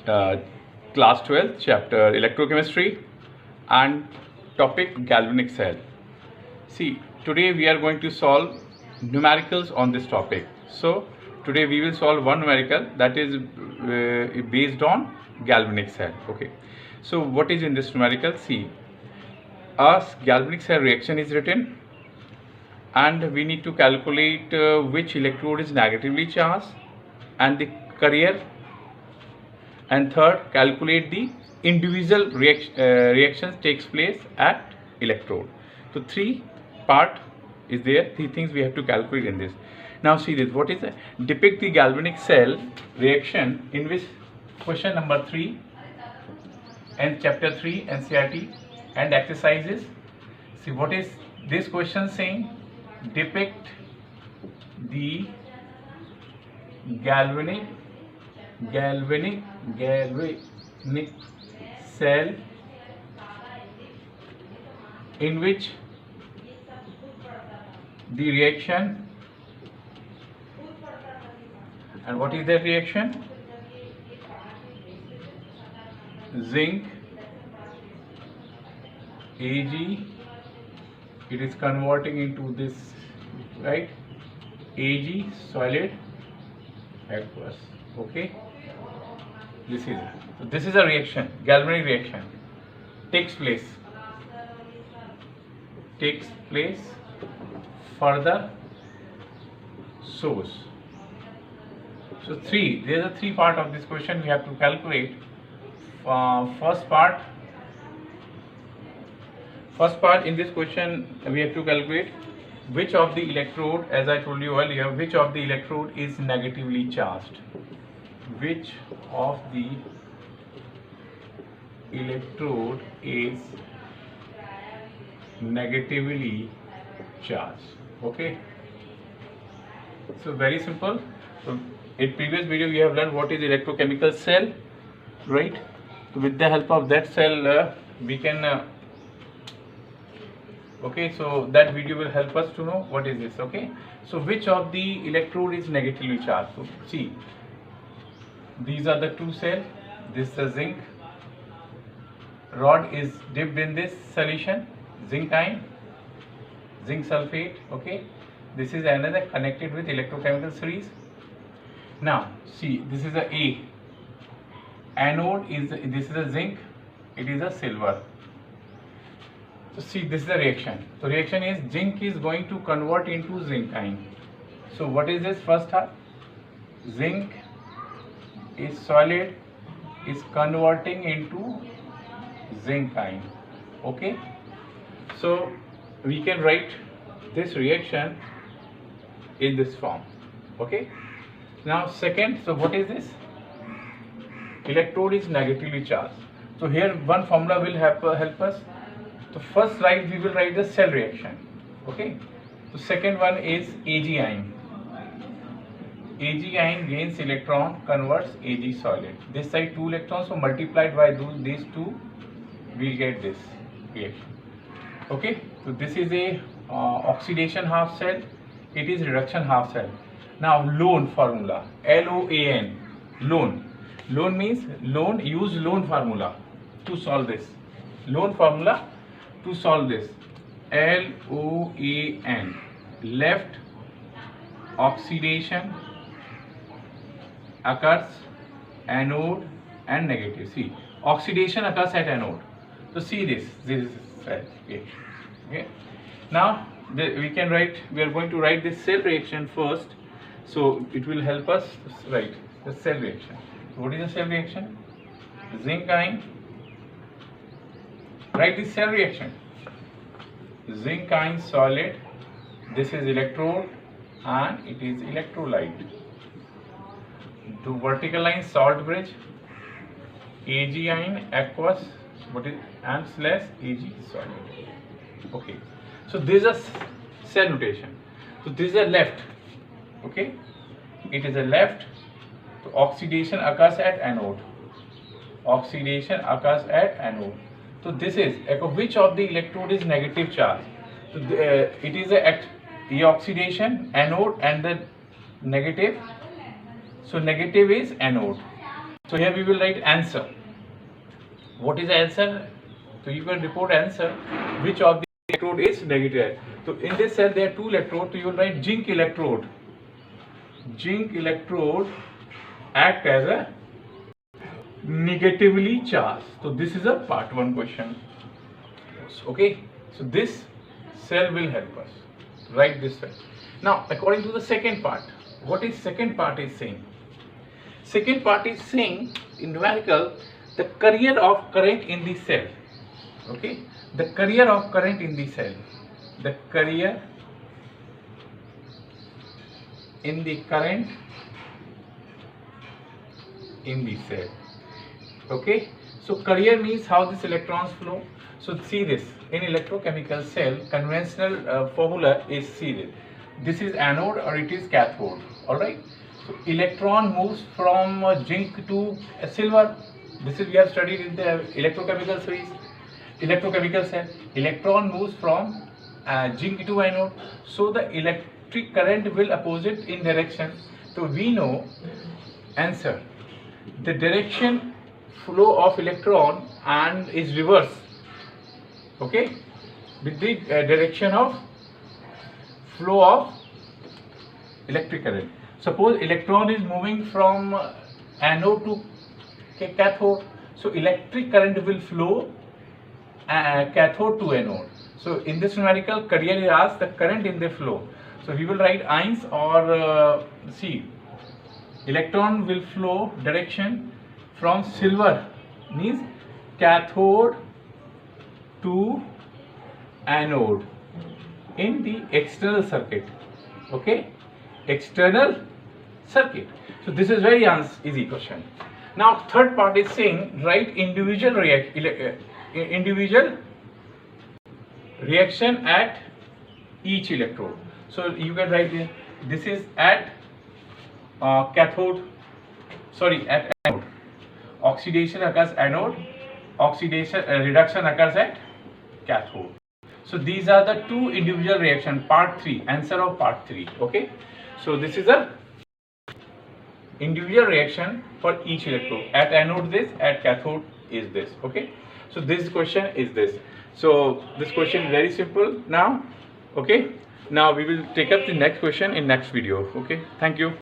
uh, class 12, chapter electrochemistry and topic galvanic cell. See, today we are going to solve numericals on this topic. So today we will solve one numerical that is based on galvanic cell. Okay, so what is in this numerical? See, a galvanic cell reaction is written, and we need to calculate which electrode is negatively charged and the carrier, and third, calculate the individual reactions takes place at electrode. So three part is there, three things we have to calculate in this. Now see this, what is it? Depict the galvanic cell reaction in which question number 3 and chapter 3 NCERT and exercises. See, what is this question saying? Depict the galvanic cell in which the reaction, and what is that reaction? Zinc Ag, it is converting into this, right? Ag solid aqueous. Okay, this is a reaction, galvanic reaction takes place for the source. So there are three part of this question we have to calculate. First part in this question we have to calculate which of the electrode, as I told you earlier, which of the electrode is negatively charged. Which of the electrode is negatively charged. Okay, so very simple. So in previous video we have learned what is electrochemical cell, right? So with the help of that cell we can okay, so that video will help us to know what is this. Okay, so which of the electrode is negatively charged? So see, these are the two cells. This is the zinc rod is dipped in this solution, zinc ion, zinc sulfate. Okay, this is another connected with electrochemical series. Now see, this is a anode is, this is a zinc, it is a silver. So see, this is the reaction. So reaction is zinc is going to convert into zinc ion. So what is this first half? Zinc is solid is converting into zinc ion. Okay, so we can write this reaction in this form. Okay, now second, so what is this? Electrode is negatively charged. So here one formula will help us. So first we will write the cell reaction. Okay, so second one is Ag ion. Ag ion gains electron, converts Ag solid. This side 2 electrons, so multiplied by these two, we'll get this reaction. Okay, so this is a oxidation half cell, it is reduction half cell. Now lone formula, LOAN, lone. Lone means use lone formula to solve this. Lone formula to solve this, LOAN, left oxidation occurs anode and negative. See, oxidation occurs at anode. So see this is okay. Now we are going to write this cell reaction first, so it will help us write the cell reaction. So what is the cell reaction? Zinc ion. Write the cell reaction. Zinc ion solid, this is electrode and it is electrolyte. To vertical line salt bridge, Ag ion aqueous, and slash Ag solid. Okay, so this is a cell notation. So this is a left. Okay, it is a left. So oxidation occurs at anode. So this is which of the electrode is negative charge? So it is a oxidation anode and the negative. So negative is anode. So here we will write answer. What is the answer? So you can report answer which of the electrode is negative. So in this cell there are two electrodes, so you will write zinc electrode. Zinc electrode act as a negatively charged. So this is a part 1 question. Okay, so this cell will help us write this cell. Now according to the second part, what is second part is saying? Second part is saying in numerical the carrier of current in the cell. Okay, the carrier of current in the cell. The carrier in the current in the cell. Okay, so carrier means how these electrons flow. So see this in electrochemical cell, conventional formula is see this is anode or it is cathode. All right. So electron moves from zinc to silver. This is we have studied in the electrochemical series. Electrochemical cell, electron moves from zinc to anode. So the electric current will opposite in direction. So we know answer. The direction flow of electron and is reverse. Okay, with the direction of flow of electric current. Suppose electron is moving from anode to cathode, so electric current will flow cathode to anode. So in this numerical carrier is asked the current in the flow. So we will write ions or see electron will flow direction from silver means cathode to anode in the external circuit. Okay, external circuit. So this is very easy question. Now third part is saying write individual reaction at each electrode. So you can write here, this is at cathode, sorry, at anode. Oxidation occurs anode, oxidation reduction occurs at cathode. So these are the two individual reaction, part 3, answer of part 3. Okay, so this is a individual reaction for each electrode. At anode this, at cathode is this. Okay, so this question is this. So this question is very simple now. Okay, now we will take up the next question in next video. Okay, thank you.